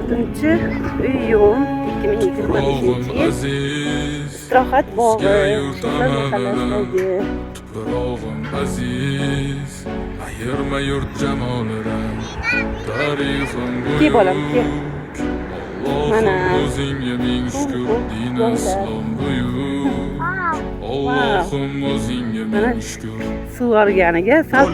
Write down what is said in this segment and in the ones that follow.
6-iyun 2025 istirohat bog'i Shimlar mahallasidagi tuprog'im aziz ayirma yurt jamolidan tarixim ki bolam ki mana o'zingga ming shukr din islom buyuk Allohim o'zingga ming shukr sug'organiga sal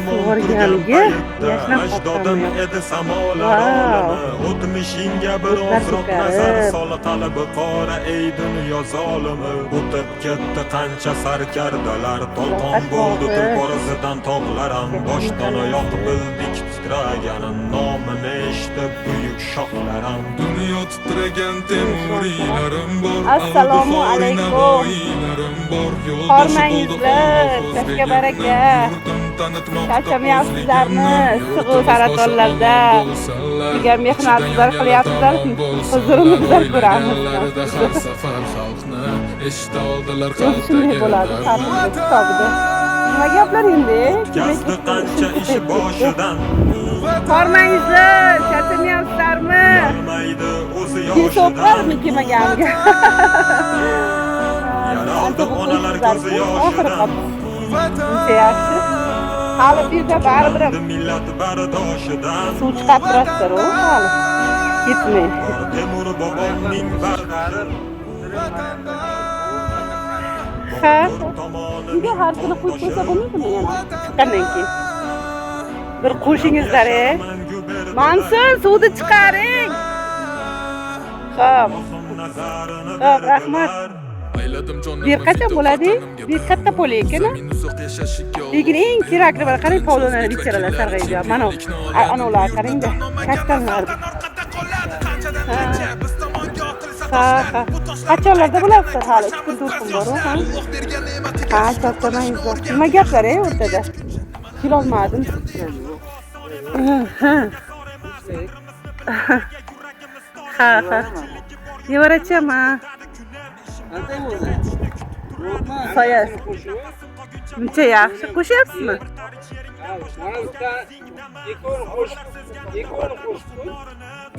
sug'organiga yashnab ajdodin edi samolar olimi o'tmishingga bir ozroq nazar sol qalbi qora ey dunyo zolimi o'tib ketdi qancha sarkardalar to'lqon bo'ldi tulporizidan tog'laram boshdan oyoq bildik titraganin nomini eshitib buyuk shohlaram dunyo titragan temuriylarim bor assalomu alaykum hormangizlar chashka baraka charchamayapsizlarmi sig'u saratonlarda degan mehnatlar qilyapsizlar huzurimizdan ko'ramiz shunday bo'ladi kitobida nima gaplar endi kasdi qancha ish boshidan hormangizlar charchamayapsizlarmi olmaydi o'zi yoshidan kelmaganiga yaraldi onalar ko'zi yoshidan uncha yaxshi hali bu yerda baribir millat bardoshidan suv chiqarib turasizlar hali ketmay temur bobomning bardoshi ha nega har kuni qo'yib qo'ysa bo'lmaydimi yana chiqqandan keyin bir qo'shingizlar Mansur suvni chiqaring xo'p rahmat bu yer qachon bo'ladi bu yer katta pol ekan lekin eng kerakli bir qarang pavlonlar becharalar sarg'aydi mana anavlar qarangda kattalar ha qachonlarda bo'lasizlar hali 3 kun 4 kun bor-ku ha charchamaysiz nima gaplar o'rtada kelolmadim ha nevaracham soya buncha yaxshi qo'shyapsizmi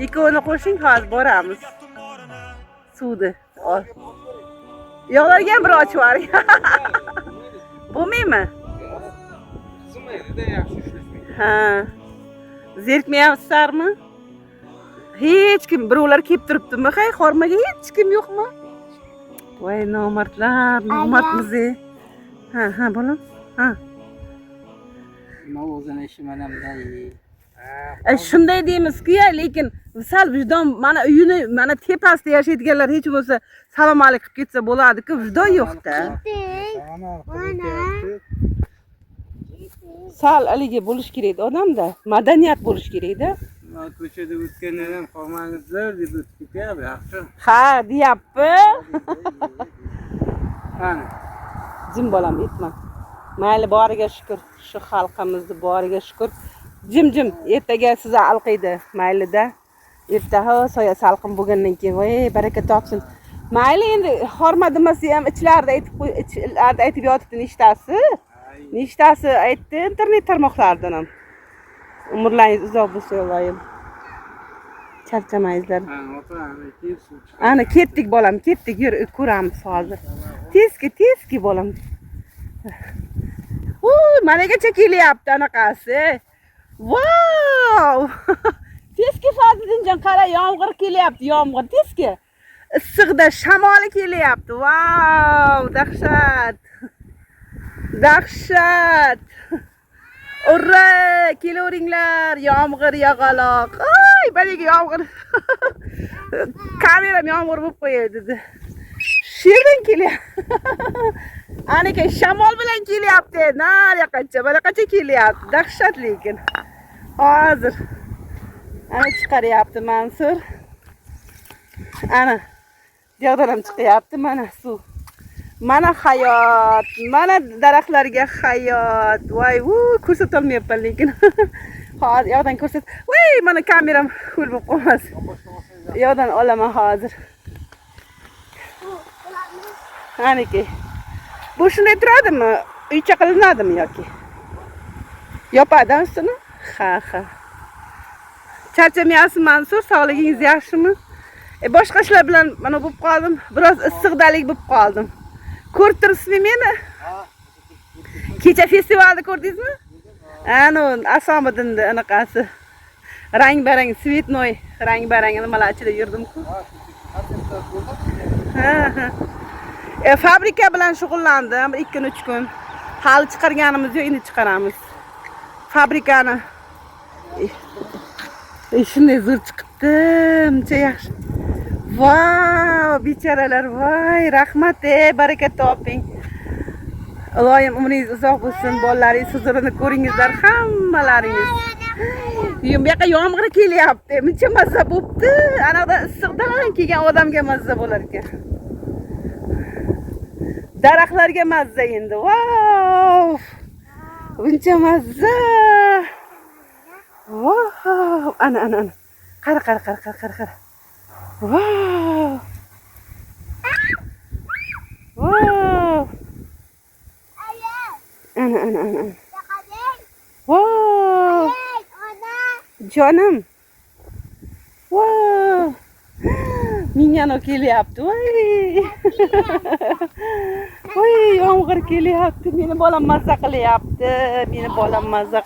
ikkovini qo'shing hozir boramiz suvni yo'qlarga ham bir ochib yuboring bo'lmaydimi ha zerikmayapsizlarmi hech kim birovlar kelib turibdimi hay hormaga hech kim yo'qmi voy nomardlar nomardmiz ha bolam ha nima o'zini ishi manamda shunday deymizku lekin sal vijdon mana uyini mana tepasida yashaydiganlar hech bo'lmasa salom alik qilib ketsa bo'ladi-ku vijdon yo'q-da sal haligi bo'lish kerak odamda madaniyat bo'lish kerak-da ko'chada o'tganlar ham qolmangizlar deb o'tib ketyapti yaxshi ha deyapti qani jim bolam aytma mayli boriga shukur shu xalqimizni boriga shukur jim ertaga sizni alqiydi maylida ertaga soya salqin bo'lgandan keyin voy baraka topsin mayli endi horma demasa ham ichlarida aytib yotibdi nechtasi aytdi internet tarmoqlaridan ham umrlaringiz uzoq bo'lsin iloyim charchamayizlar ana ketdik bolam ketdik yur ko'ramiz hozir tezki bolam managacha kelyapti anaqasi vau tezki Fazliddinjon qara yomg'ir kelyapti yomg'ir tezki issiqda shamoli kelyapti vau dahshat urra kelaveringlar yomg'ir yog'aloq ay baligi yomg'ir kameram yomg'ir bo'lib qo'yay dedi sherdan kelyapti anaka shamol bilan kelyapti nariyaqacha bunaqacha kelyapti dahshat lekin hozir ana chiqaryapti Mansur ana yoqdan ham chiqyapti mana suv mana hayot mana daraxtlarga hayot voy ko'rsatolmayapman lekin hozir yoqdan ko'rsat voy mana kameram ho'l bo'lib qolmasin yoqdan olaman hozir aniki bu shunday turadimi uycha qilinadimi yoki yopadimi ustini ha Charchamayapsiz Mansur, sog'ligingiz yaxshimi? Boshqa ishlar bilan mana bo'lib qoldim. Biroz issiqdalik bo'lib qoldim. Ko'rib turibsizmi meni? Kecha festivalni ko'rdingizmi? Ana Asomiddinda anaqasi. Rang-barang, svetnoy, rang-barang nimalar ichida yurdim-ku. Fabrika bilan shug'ullandim 2-3 kun. Hali chiqarganimiz yo'q, endi chiqaramiz. Fabrikani. Shunday zo'r chiqibdi, muncha yaxshi. Vau, bechoralar, voy, rahmat, baraka toping. Iloyim umringiz uzoq bo'lsin, bolalaringiz huzurini ko'ringizlar hammalaringiz. Bu yoqqa yomg'ir kelyapti, muncha mazza bo'pti. Anadan issiqdan kelgan odamga mazza bo'lar ekan. Daraxtlarga mazza endi. Vau! Buncha mazza. Vau! Ana. Qara. Vau! Vau! Ana. Vau! Jonim. Vau! Minyano kelyapti. Voy, yomg'ir kelyapti. Meni bolam mazza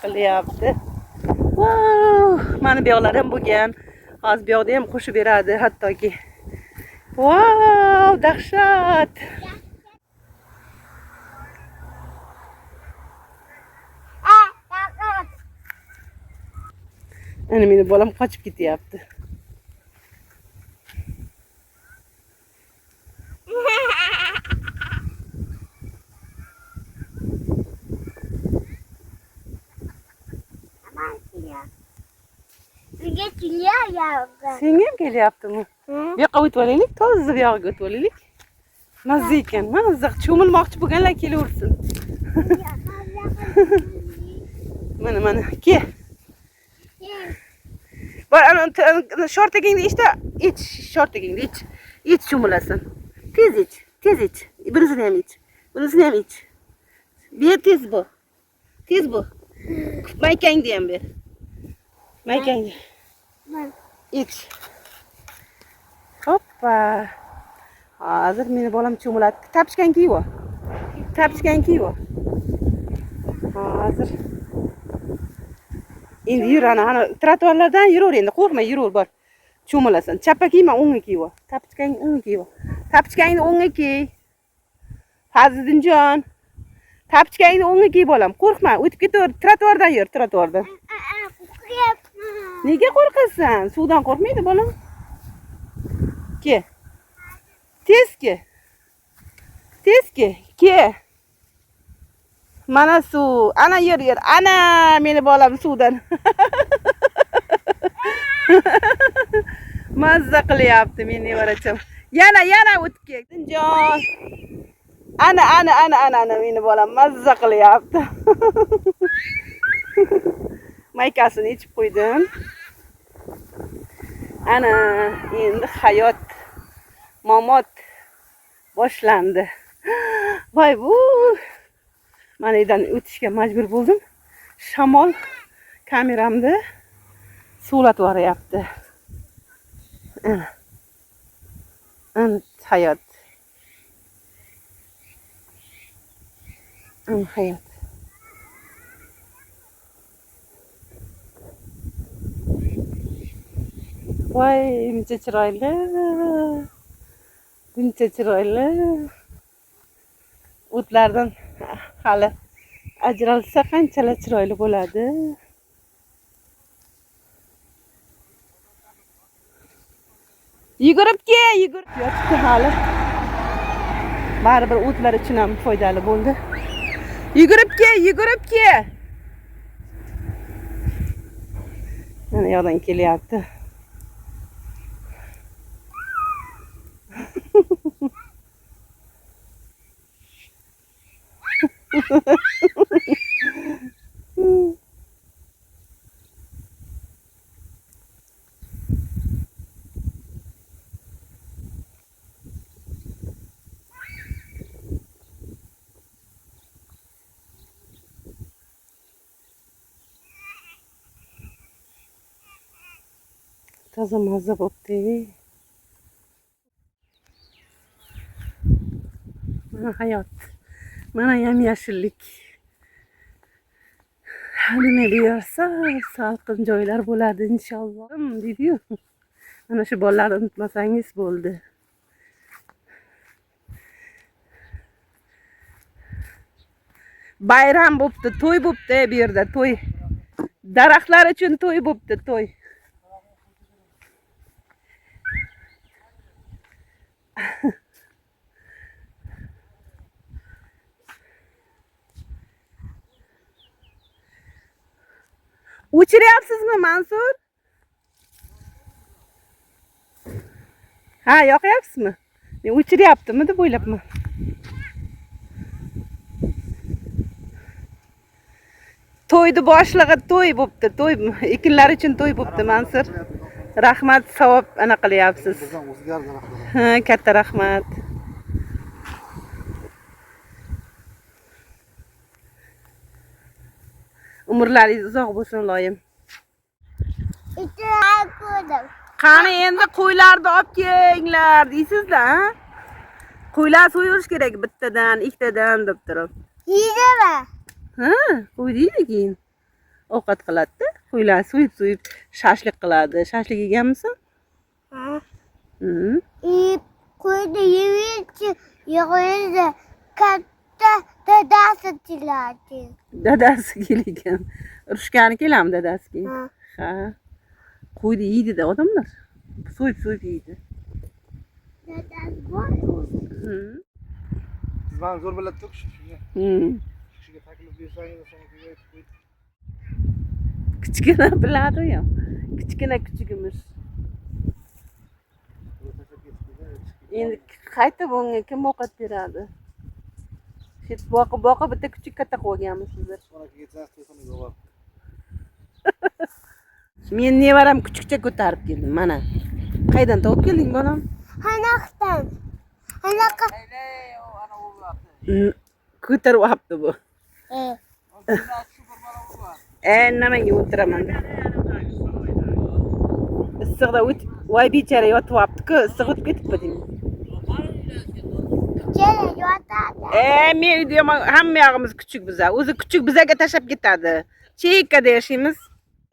qilyapti. Vau! Mana bu yoqlar ham bo'lgan. Hozir bu yoqda ham qo'shib beradi hattoki. Vau, dahshat. Ana meni bolam qochib ketyapti. Senga ham kelyaptimi? Bu yoqqa o'tib olaylik, toza bu yoqqa o'tib olaylik. Mazza ekan, mazza cho'milmoqchi bo'lganlar kelaversin. Mana, ke. Bor, ana shortigingni ich, shortigingni ich. Ich cho'milasan. Tez ich. Birisini ham ich. Ber tez bu. Maykangni ham ber. Maykangni. Ich. Hoppa. Hozir meni bolam cho'miladi. Tapchkan kiyib. Hozir. Endi yur ana trotuarlardan yuraver endi, qo'rqma, yuraver bor. Cho'milasan. Chappa kiyma, o'ngga kiyib. Tapchkangni o'ngga kiyib. Tapchkangni o'ngga kiy. Fazliddinjon. Tapchkangni o'ngga kiy bolam. Qo'rqma, o'tib ketaver, trotuardan yur, trotuardan. Nega qo'rqasan? Suvdan qo'rqmaydi bolam. Ke. Tez ke. Mana suv. Ana yer. Ana meni bolam suvdan. Mazza qilyapti meni nevaracham. Yana o'tib kel. Dinjon. Ana meni bolam mazza qilyapti. Maykasini ichib qo'ydim. Ana endi hayot momot boshlandi. Voy bu Manidan o'tishga majbur bo'ldim. Shamol kameramda suvlatib yuboryapti. Hayot. Hayot. Voy, buncha chiroyli. O'tlardan hali ajralsa qanchalar chiroyli bo'ladi. Yugurib yotibdi hali. Baribir o'tlar uchun ham foydali bo'ldi. Yugurib ke. Mana yoqdan kelyapti. Toza mazza bo'pti. Mana hayot. Mana ham yashillik. Nima deyarsa, salqin joylar bo'ladi inshaalloh. Deydi-yu. Mana shu bolalarni unutmasangiz bo'ldi. Bayram bo'pti, to'y bo'pti bu yerda, to'y. Daraxtlar uchun to'y bo'pti, to'y. Uchiryapsizmi, Mansur? Ha, yoqyapsizmi? Men uchiryaptimi deb o'ylabman. To'yni boshlig'i to'y bo'pti, to'y. Ekinlar uchun to'y bo'pti, Mansur. Rahmat, savob ana qilyapsiz. Ha, katta rahmat. Umrlaringiz uzoq bo'lsin, iloyim. Qani endi qo'ylarni olib kelinglar deysizda, ha? Qo'ylar so'yirish kerak bittadan, ikkitadan deb turib. Yeydimi? Ha, qo'y deydi keyin. Ovqat qiladi-da. Qo'ylar so'yib shashlik qiladi. Shashlik yeganmisan? Ha. Qo'yni yeyichi yig'ildi. Katta dadasi tiladi. Dadasi kelgan. Urushgani kelami dadasiga? Ha. Qo'yni yeydi-da odamlar. So'yib yeydi. Dadasi bor. Siz bana zo'r bo'ladi-ku shunga. Kishiga taklif bersangiz, Kichkina biladi-yu. Kichkina kuchugimiz. Endi qayta bunga kim ovqat beradi? Shu boqib bitta kuchuk katta qo'yganmiz sizlar. Men nevaram kuchukcha ko'tarib keldim, mana. Qaydan topib kelding, bolam? Hanaqdan. Hanaqa. Ko'tarib olibdi bu. Nimaga o'tiraman? Issiqda voy bechara yotib olibdi-ku, issiq o'tib ketibdi deyman. Kela yotadi. Men uyda hamma yog'imiz kuchuk biza. O'zi kuchuk bizaga tashlab ketadi. Chekkada yashaymiz.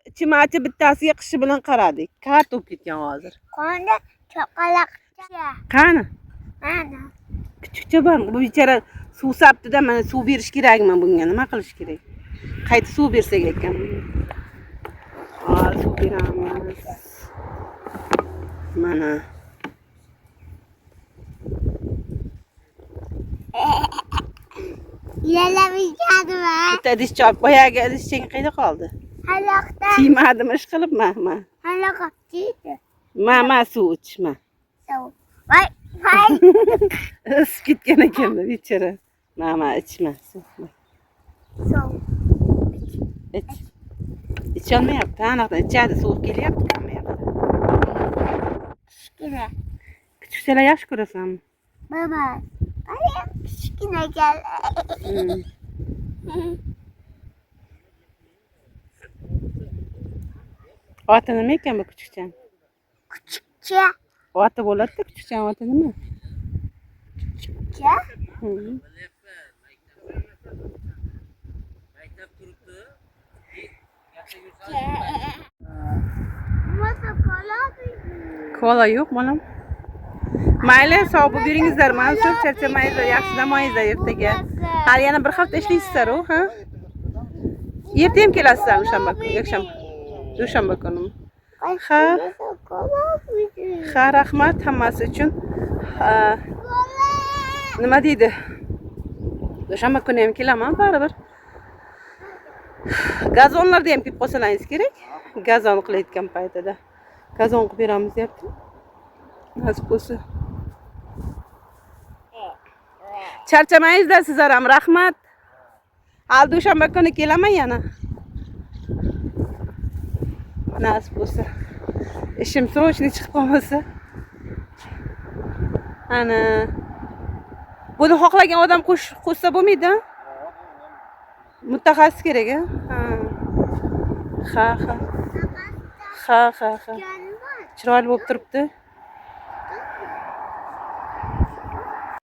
Ichimachi bittasiga qishi bilan qaradik. Kart o'tib ketgan hozir. Qani chaqaloqcha. Qani? Mana. Kuchukcha bor. Bu bechara suv sapdi-da, mana suv berish kerakmi bunga? Nima qilish kerak? Qayta suv bersak ekan. Suv beramiz. Mana. Yalamayadimi? Bitta idish chop, boyagi idishchang qayda qoldi? Haloqdan. Tiymadimi ish qilibman? Haloqa deydi. Ma suv ichma. Voy. Isib ketgan ekan bechara. Ma ichma suv. Ich. İçolmayapti, aniqdan ichadi, sovuq kelyapti, qolmayapti. Kichkina. Kuchukchalar yaxshi ko'rasanmi? Mama. Ayam kichkina kel. Oti nima ekan bu kuchukchan? Kuchukcha. Oti bo'ladi-da, kuchukchan oti nima? Kuchukcha. Kola yo'q, bolam. Mayli, sog' bo'lib yuringizlar, Mansur, charchamayinglar, yaxshi dam olinglar ertaga. Hali yana bir hafta ishlaysizlar-ku, ha? Erta ham kelasizlar dushanba kuni. Ha, rahmat hammasi uchun. Nima deydi? Dushanba kuni ham kelaman baribir. Gazonlarda ham kelib qolsalaringiz kerak. Gazon qilayotgan paytida. Gazon qilib beramiz deyapti. Nasib bo'lsa. Charchamayingizlar sizlar ham, rahmat. Hali dushanba kuni kelaman yana. Nasib bo'lsa. Ishim srochniy chiqib qolmasa. Ana. Buni xohlagan odam qo'shsa bo'lmaydi-a? Mutaxassis kerak, ha? Ha. chiroyli bo'lib turibdi.